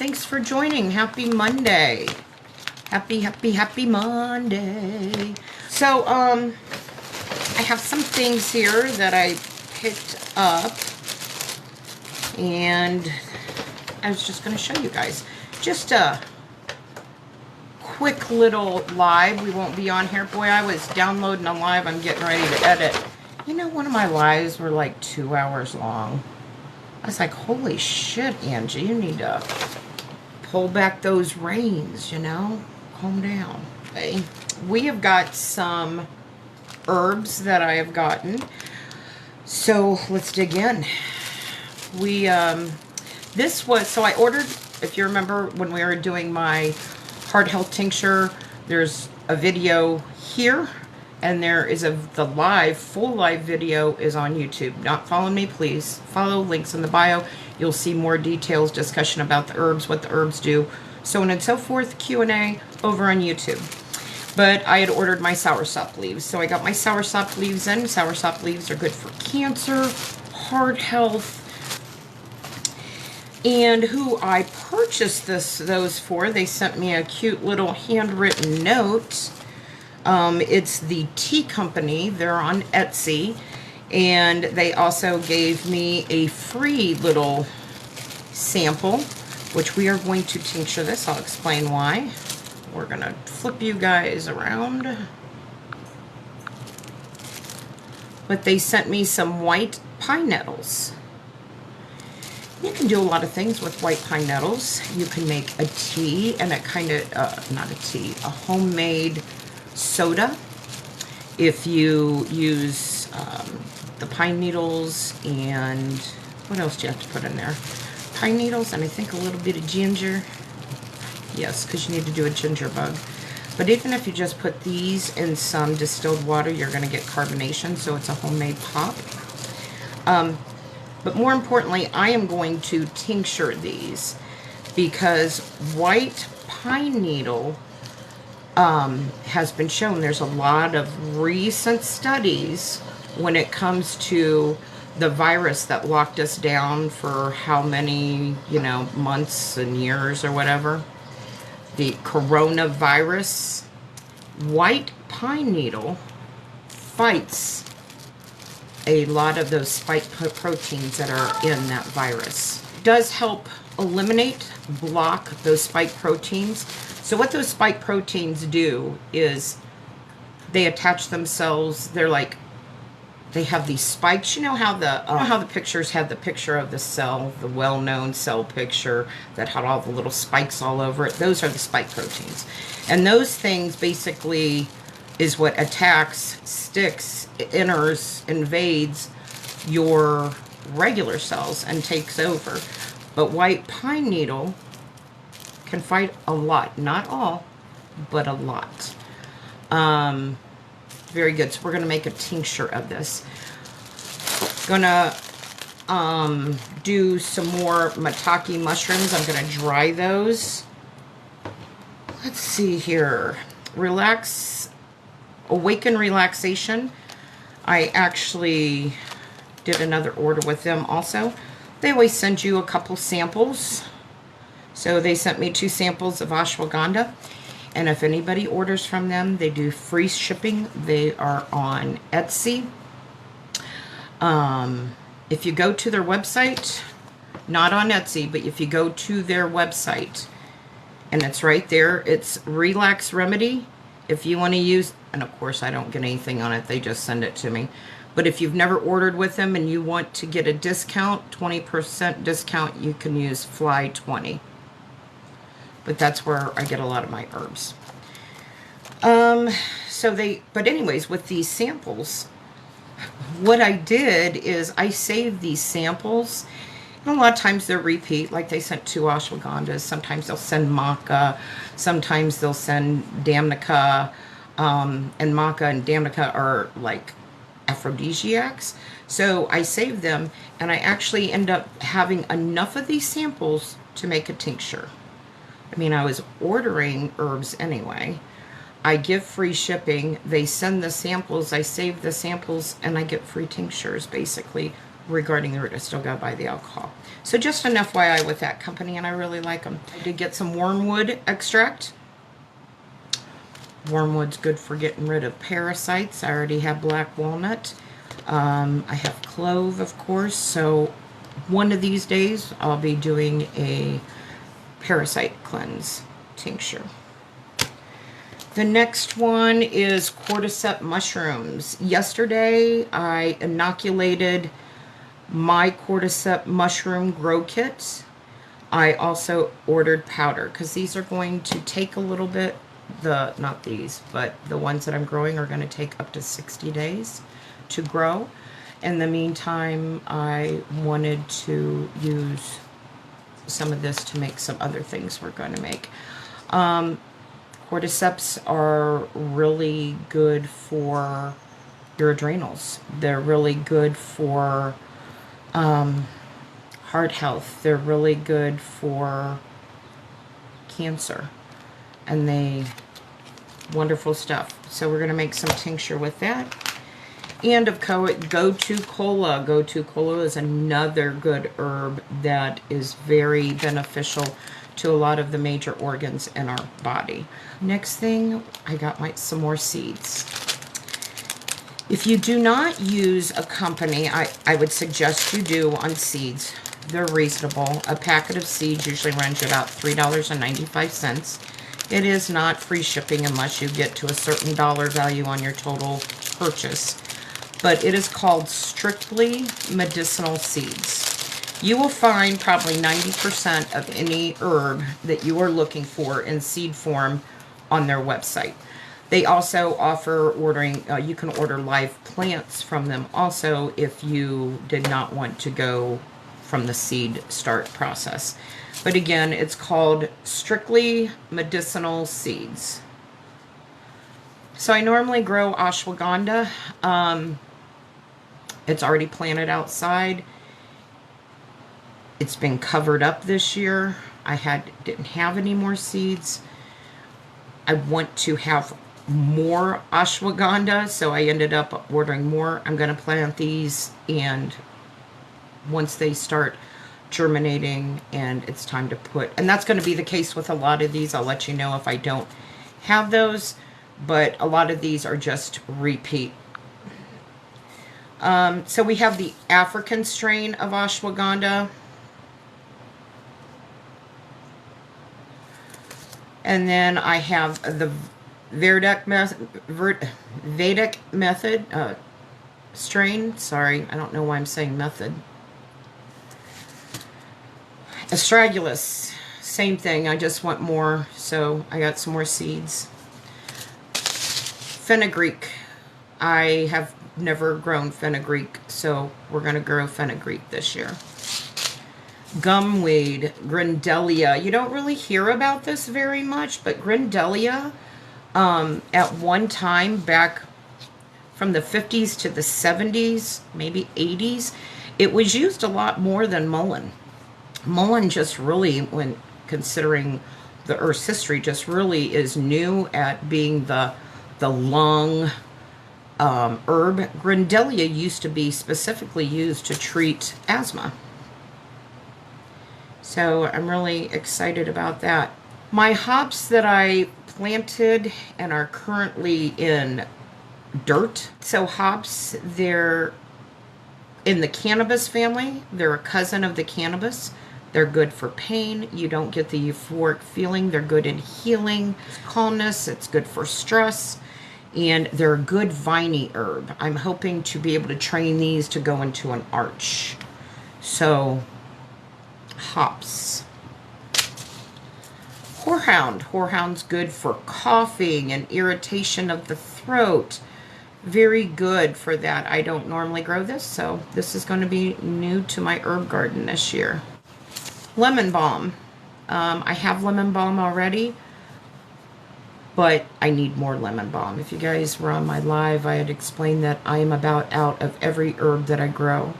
Thanks for joining. Happy Monday. Happy Monday. So, I have some things here that I picked up, and I was just going to show you guys. Just a quick little live. We won't be on here. Boy, I was downloading a live. I'm getting ready to edit. You know, one of my lives were like 2 hours long. I was like, holy shit, Angie, you need to pull back those reins, you know? Calm down. Okay. We have got some herbs that I have gotten. So let's dig in. This was, so I ordered, if you remember when we were doing my heart health tincture, there's a video here, and there is the full live video is on YouTube. Not following me, please. Follow, links in the bio. You'll see more details, discussion about the herbs, what the herbs do, so on and so forth, Q&A over on YouTube. But I had ordered my soursop leaves. So I got my soursop leaves in. Soursop leaves are good for cancer, heart health. And who I purchased those for, they sent me a cute little handwritten note. It's the Tea Company. They're on Etsy. And they also gave me a free little sample, which we are going to tincture this. I'll explain why. We're going to flip you guys around. But they sent me some white pine nettles. You can do a lot of things with white pine nettles. You can make a tea and a kind of, not a tea, a homemade soda. If you use the pine needles and what else do you have to put in there? Pine needles and I think a little bit of ginger. Yes, because you need to do a ginger bug. But even if you just put these in some distilled water, you're going to get carbonation, so it's a homemade pop. But more importantly, I am going to tincture these because white pine needle has been shown. There's a lot of recent studies when it comes to the virus that locked us down for how many, months and years or whatever. The coronavirus. White pine needle fights a lot of those spike proteins that are in that virus. It does help eliminate, block those spike proteins. So what those spike proteins do is they attach themselves. They're like, they have these spikes. You know how the pictures had the picture of the cell, the well-known cell picture that had all the little spikes all over it? Those are the spike proteins. And those things basically is what attacks, sticks, enters, invades your regular cells and takes over. But white pine needle can fight a lot. Not all, but a lot. Very good. So we're going to make a tincture of this. Gonna do some more maitake mushrooms. I'm going to dry those. Let's see here. Awaken Relaxation. I actually did another order with them also. They always send you a couple samples. So they sent me 2 samples of ashwagandha. And if anybody orders from them, they do free shipping. They are on Etsy. If you go to their website, not on Etsy, but if you go to their website, and it's right there, it's Relax Remedy. If you want to use, and of course I don't get anything on it, they just send it to me. But if you've never ordered with them and you want to get a discount, 20% discount, you can use Fly20. But that's where I get a lot of my herbs. But anyways, with these samples, what I did is I saved these samples. And a lot of times they're repeat, like they sent 2 ashwagandhas. Sometimes they'll send maca. Sometimes they'll send damnica. And maca and damnica are like aphrodisiacs. So I saved them, and I actually end up having enough of these samples to make a tincture. I mean, I was ordering herbs anyway. I give free shipping. They send the samples. I save the samples, and I get free tinctures, basically, regarding the root. I still gotta buy the alcohol. So just an FYI with that company, and I really like them. I did get some wormwood extract. Wormwood's good for getting rid of parasites. I already have black walnut. I have clove, of course, so one of these days I'll be doing a parasite cleanse tincture. The next one is cordyceps mushrooms. Yesterday I inoculated my cordyceps mushroom grow kit. I also ordered powder because these are going to take a little bit. Not these, but the ones that I'm growing are going to take up to 60 days to grow. In the meantime, I wanted to use some of this to make some other things we're going to make. Cordyceps are really good for your adrenals. They're really good for heart health. They're really good for cancer. And wonderful stuff. So we're going to make some tincture with that. And of course, Gotu Kola. Gotu Kola is another good herb that is very beneficial to a lot of the major organs in our body. Next thing, I got some more seeds. If you do not use a company, I would suggest you do on seeds. They're reasonable. A packet of seeds usually runs you about $3.95. It is not free shipping unless you get to a certain dollar value on your total purchase. But it is called Strictly Medicinal Seeds. You will find probably 90% of any herb that you are looking for in seed form on their website. They also offer ordering, you can order live plants from them also if you did not want to go from the seed start process. But again, it's called Strictly Medicinal Seeds. So I normally grow ashwagandha. It's already planted outside. It's been covered up this year. Didn't have any more seeds. I want to have more ashwagandha, so I ended up ordering more. I'm going to plant these, and once they start germinating and it's time to put, and that's going to be the case with a lot of these. I'll let you know if I don't have those, but a lot of these are just repeat. So we have the African strain of ashwagandha. And then I have the Vedic method strain. Sorry, I don't know why I'm saying method. Astragalus, same thing. I just want more, so I got some more seeds. Fenugreek. I have never grown fenugreek, so we're going to grow fenugreek this year. Gumweed, Grindelia. You don't really hear about this very much, but Grindelia, at one time back from the 50s to the 70s, maybe 80s, it was used a lot more than mullein. Mullein just really, when considering the Earth's history, just really is new at being the lung herb. Grindelia used to be specifically used to treat asthma. So I'm really excited about that. My hops that I planted and are currently in dirt. So hops, they're in the cannabis family. They're a cousin of the cannabis. They're good for pain. You don't get the euphoric feeling. They're good in healing, calmness. It's good for stress. And they're a good viney herb. I'm hoping to be able to train these to go into an arch. So, hops. Horehound. Horehound's good for coughing and irritation of the throat. Very good for that. I don't normally grow this, so this is going to be new to my herb garden this year. Lemon balm. I have lemon balm already, but I need more lemon balm. If you guys were on my live, I had explained that I am about out of every herb that I grow.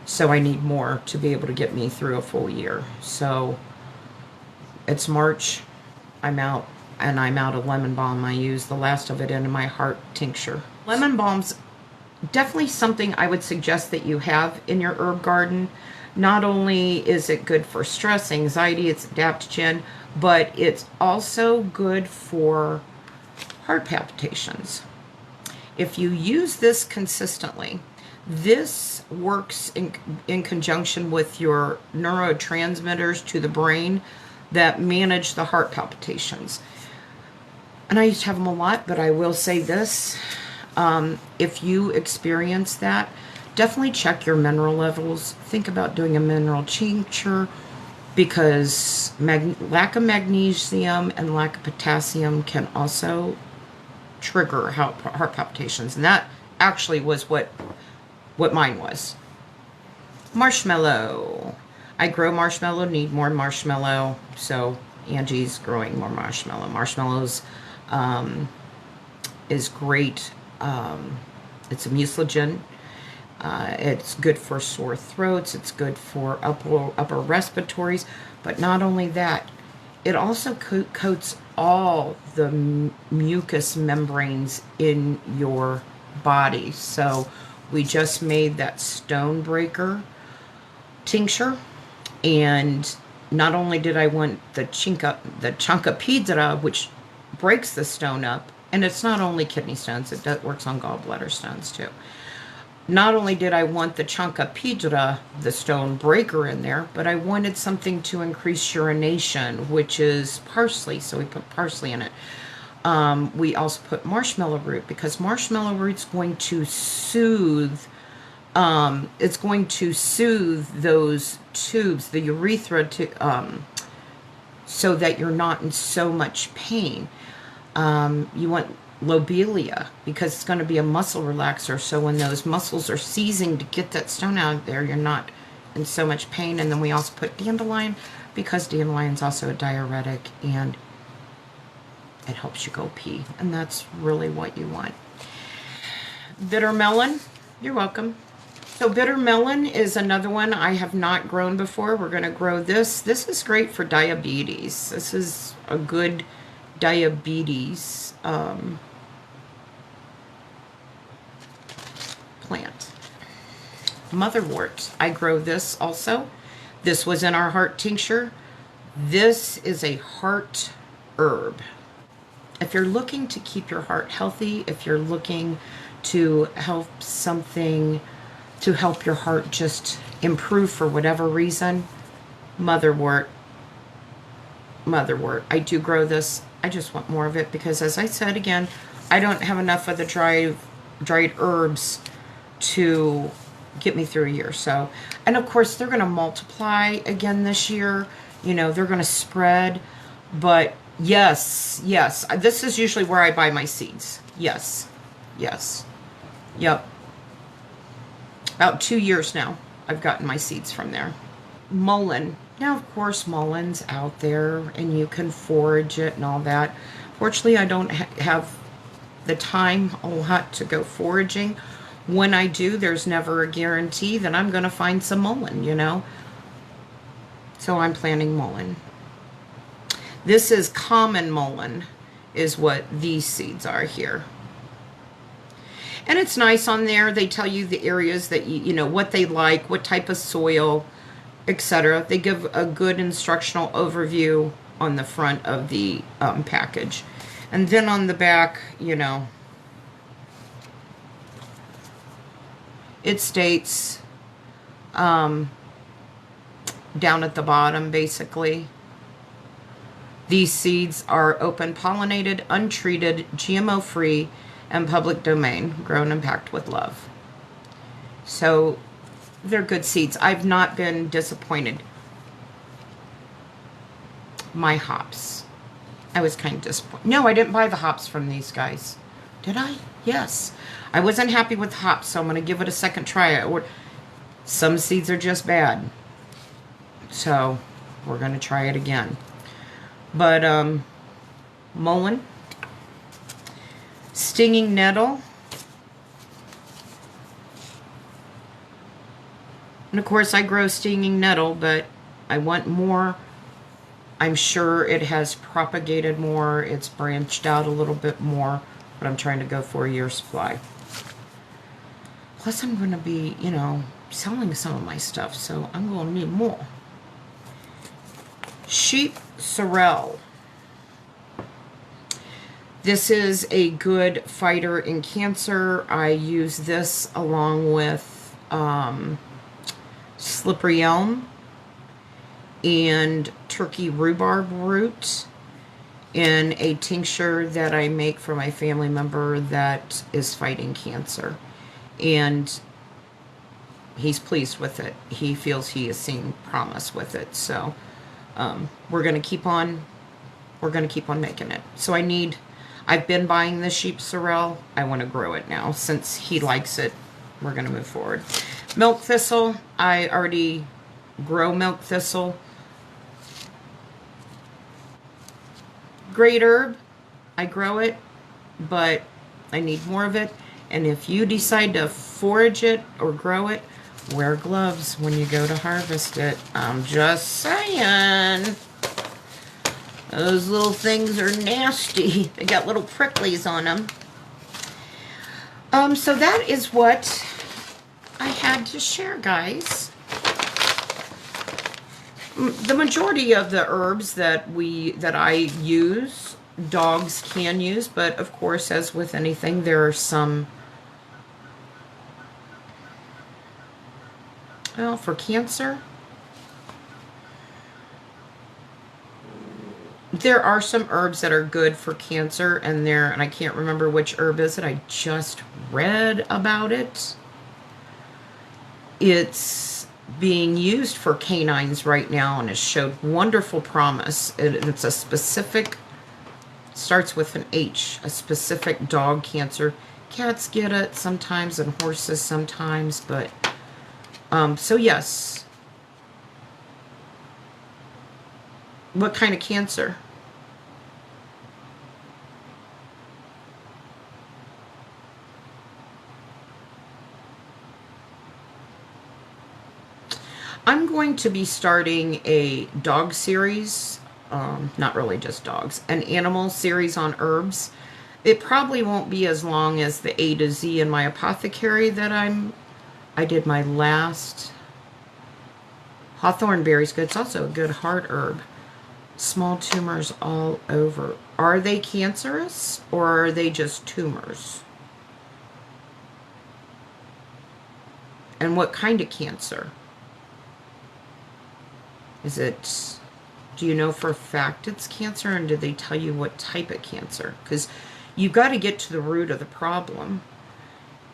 So I need more to be able to get me through a full year. So it's March, I'm out, and I'm out of lemon balm. I use the last of it in my heart tincture. Lemon balm's definitely something I would suggest that you have in your herb garden. Not only is it good for stress, anxiety, it's adaptogen, but it's also good for heart palpitations. If you use this consistently, this works in conjunction with your neurotransmitters to the brain that manage the heart palpitations. And I used to have them a lot, but I will say this. If you experience that, definitely check your mineral levels. Think about doing a mineral tincture, because lack of magnesium and lack of potassium can also trigger heart palpitations. And that actually was what mine was. Marshmallow. I grow marshmallow, need more marshmallow. So Angie's growing more marshmallow. Marshmallows is great. It's a mucilagen. It's good for sore throats. It's good for upper respiratories. But not only that, it also coats all the mucous membranes in your body. So we just made that stone breaker tincture, and not only did I want the chanca piedra, which breaks the stone up, and it's not only kidney stones, it works on gallbladder stones too. Not only did I want the chanca piedra, the stone breaker, in there, but I wanted something to increase urination, which is parsley, so we put parsley in it. We also put marshmallow root, because marshmallow root's going to soothe, it's going to soothe those tubes, the urethra, so that you're not in so much pain. You want lobelia, because it's going to be a muscle relaxer, so when those muscles are seizing to get that stone out of there, you're not in so much pain. And then we also put dandelion, because dandelion's also a diuretic and it helps you go pee, and that's really what you want. Bitter melon, you're welcome. So bitter melon is another one I have not grown before. We're going to grow this. This is great for diabetes. This is a good diabetes plant. Motherwort, I grow this also. This was in our heart tincture. This is a heart herb. If you're looking to keep your heart healthy, if you're looking to help something to help your heart just improve for whatever reason, motherwort. I do grow this. I just want more of it, because as I said again, I don't have enough of the dried herbs to get me through a year. So, and of course they're going to multiply again this year. You know, they're going to spread. But yes, this is usually where I buy my seeds. Yes. Yep. About 2 years now, I've gotten my seeds from there. Mullein. Now, of course, mulleins out there, and you can forage it and all that. Fortunately, I don't have the time a lot to go foraging. When I do, there's never a guarantee that I'm going to find some mullein, you know. So I'm planting mullein. This is common mullein, is what these seeds are here. And it's nice on there. They tell you the areas that you know, what they like, what type of soil, etc. They give a good instructional overview on the front of the package. And then on the back, you know, it states down at the bottom, basically, these seeds are open pollinated, untreated, GMO free, and public domain, grown and packed with love. So they're good seeds. I've not been disappointed. My hops, I was kind of disappointed. No, I didn't buy the hops from these guys. Did I? Yes. I wasn't happy with hops, so I'm going to give it a second try. Some seeds are just bad. So we're going to try it again. But mullein, stinging nettle, and of course I grow stinging nettle, but I want more. I'm sure it has propagated more, it's branched out a little bit more, but I'm trying to go for a year's supply. Plus, I'm going to be, you know, selling some of my stuff, so I'm going to need more. Sheep sorrel. This is a good fighter in cancer. I use this along with slippery elm and turkey rhubarb root in a tincture that I make for my family member that is fighting cancer. And he's pleased with it. He feels he is seeing promise with it. So we're going to keep on making it. So I've been buying the sheep sorrel. I want to grow it now. Since he likes it, we're going to move forward. Milk thistle. I already grow milk thistle. Great herb. I grow it, but I need more of it. And if you decide to forage it or grow it, wear gloves when you go to harvest it. I'm just saying. Those little things are nasty. They got little pricklies on them. So that is what I had to share, guys. The majority of the herbs that I use, dogs can use, but of course, as with anything, there are some. Well, for cancer, there are some herbs that are good for cancer, and I can't remember which herb is it. I just read about it. It's being used for canines right now and has showed wonderful promise. It's a specific, starts with an H, a specific dog cancer. Cats get it sometimes and horses sometimes, but so yes. What kind of cancer? I'm going to be starting a dog series, not really just dogs, an animal series on herbs. It probably won't be as long as the A to Z in my apothecary that I did my last. Hawthorn berry's good. It's also a good heart herb. Small tumors all over. Are they cancerous or are they just tumors? And what kind of cancer? Do you know for a fact it's cancer, and did they tell you what type of cancer? Because you've got to get to the root of the problem.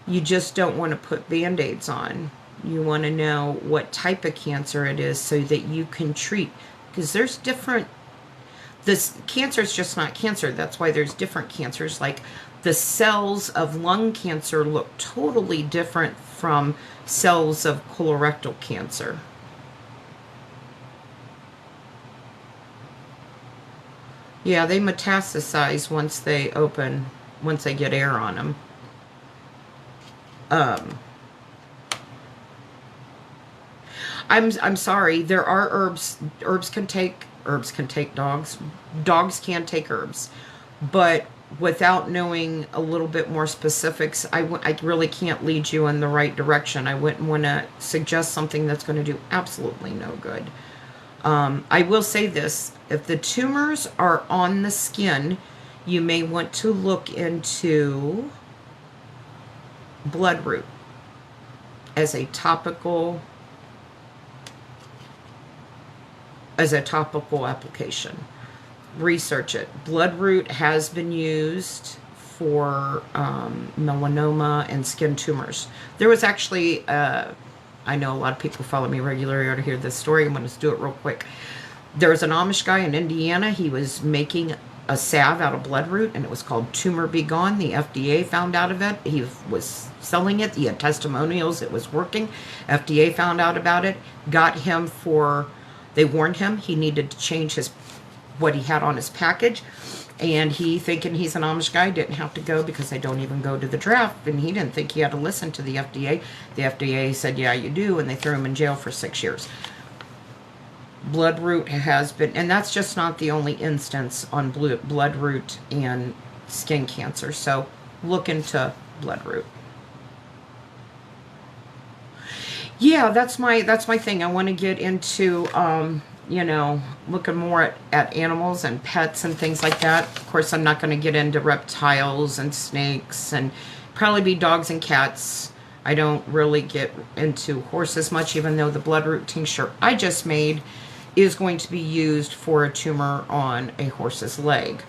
You just don't want to put Band-Aids on. You want to know what type of cancer it is so that you can treat. Because there's different, this cancer is just not cancer. That's why there's different cancers. Like the cells of lung cancer look totally different from cells of colorectal cancer. Yeah, they metastasize once they get air on them. I'm sorry. There are herbs. Herbs can take dogs. Dogs can take herbs, but without knowing a little bit more specifics, I really can't lead you in the right direction. I wouldn't want to suggest something that's going to do absolutely no good. I will say this. If the tumors are on the skin, you may want to look into bloodroot as a topical application. Research it. Bloodroot has been used for melanoma and skin tumors. There was actually, I know a lot of people follow me regularly or to hear this story. I'm going to do it real quick. There was an Amish guy in Indiana. He was making a salve out of bloodroot, and it was called Tumor Be Gone. The FDA found out of it. He was selling it. He had testimonials. It was working. FDA found out about it. They warned him he needed to change what he had on his package. And he, thinking he's an Amish guy, didn't have to go because they don't even go to the draft. And he didn't think he had to listen to the FDA. The FDA said, yeah, you do. And they threw him in jail for 6 years. Bloodroot has been, and that's just not the only instance on bloodroot and skin cancer. So look into bloodroot. Yeah, that's my thing. I want to get into you know, looking more at animals and pets and things like that. Of course, I'm not going to get into reptiles and snakes, and probably be dogs and cats. I don't really get into horses much, even though the bloodroot tincture I just made is going to be used for a tumor on a horse's leg.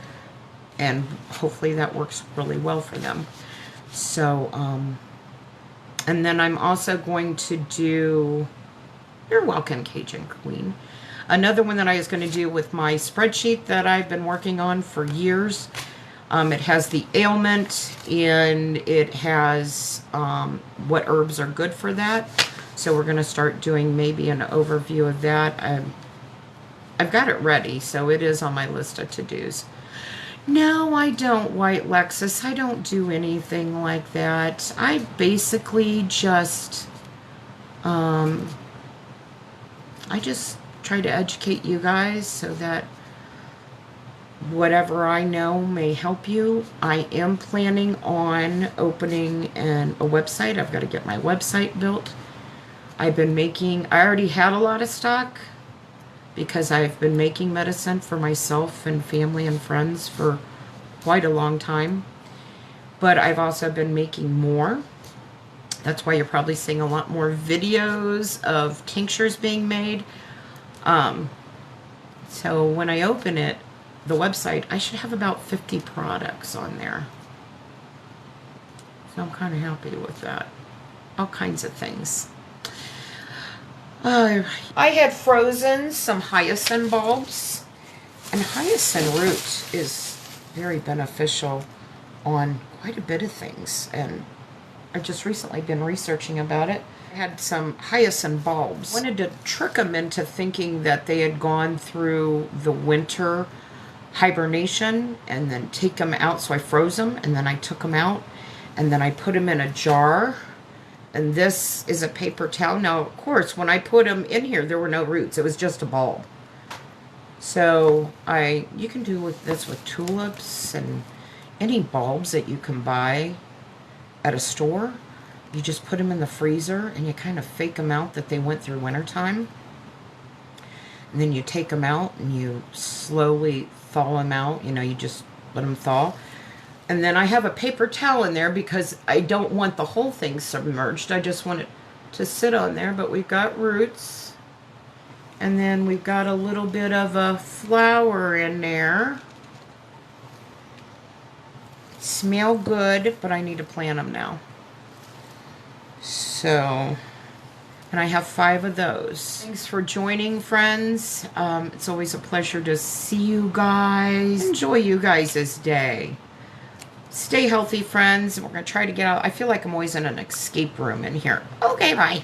And hopefully that works really well for them. So, and then I'm also going to do, you're welcome, Cajun Queen. Another one that I was going to do with my spreadsheet that I've been working on for years. It has the ailment, and it has what herbs are good for that. So we're going to start doing maybe an overview of that. I've got it ready, so it is on my list of to-dos. No, I don't, White Lexus. I don't do anything like that. I basically just, I just try to educate you guys so that whatever I know may help you. I am planning on opening a website. I've got to get my website built. I already had a lot of stock because I've been making medicine for myself and family and friends for quite a long time. But I've also been making more. That's why you're probably seeing a lot more videos of tinctures being made. So when I open it, the website, I should have about 50 products on there. So I'm kind of happy with that. All kinds of things. I had frozen some hyacinth bulbs, and hyacinth root is very beneficial on quite a bit of things, and I've just recently been researching about it. I had some hyacinth bulbs. I wanted to trick them into thinking that they had gone through the winter hibernation and then take them out, so I froze them, and then I took them out, and then I put them in a jar. And this is a paper towel. Now, of course, when I put them in here, there were no roots. It was just a bulb. So you can do this with tulips and any bulbs that you can buy at a store. You just put them in the freezer and you kind of fake them out that they went through wintertime. And then you take them out and you slowly thaw them out. You know, you just let them thaw. And then I have a paper towel in there because I don't want the whole thing submerged. I just want it to sit on there. But we've got roots. And then we've got a little bit of a flower in there. Smell good, but I need to plant them now. So, and I have 5 of those. Thanks for joining, friends. It's always a pleasure to see you guys. Enjoy you guys' day. Stay healthy, friends. We're going to try to get out. I feel like I'm always in an escape room in here. Okay, bye.